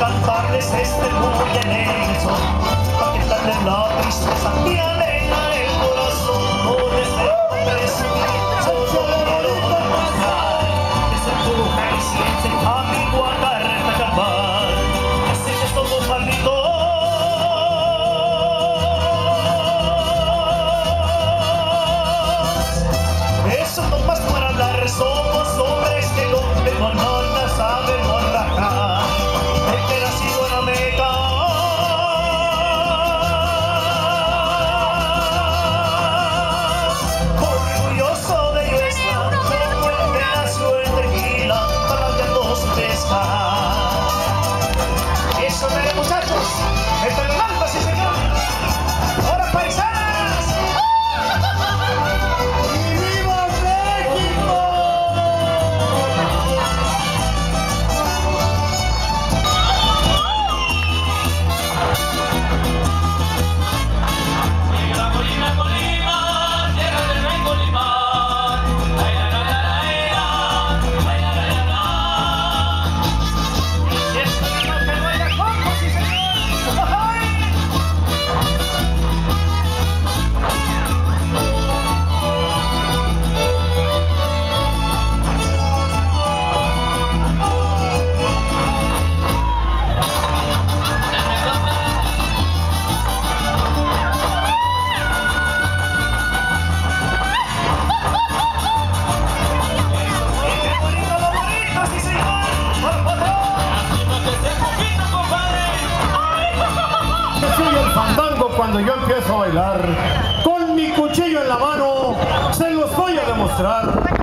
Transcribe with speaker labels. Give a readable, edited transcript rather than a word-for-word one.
Speaker 1: cantarles este muy enenso, para quitarles la tristeza y alegrar el corazón. No deseo presumir, solo quiero demostrar que se empuja y siente a mi guacarta acabar. Así que somos malditos. Eso no más para hablar, somos hombres que donde banana sabemos rajar. El que nacido en América orgulloso de ello está, como el que nació en Tequila, parrandeando su pesca. Eso de muchachos, entre los almas, sí señor. Ahora paisanas.
Speaker 2: Cuando yo empiezo a bailar, con mi cuchillo en la mano, se los voy a demostrar.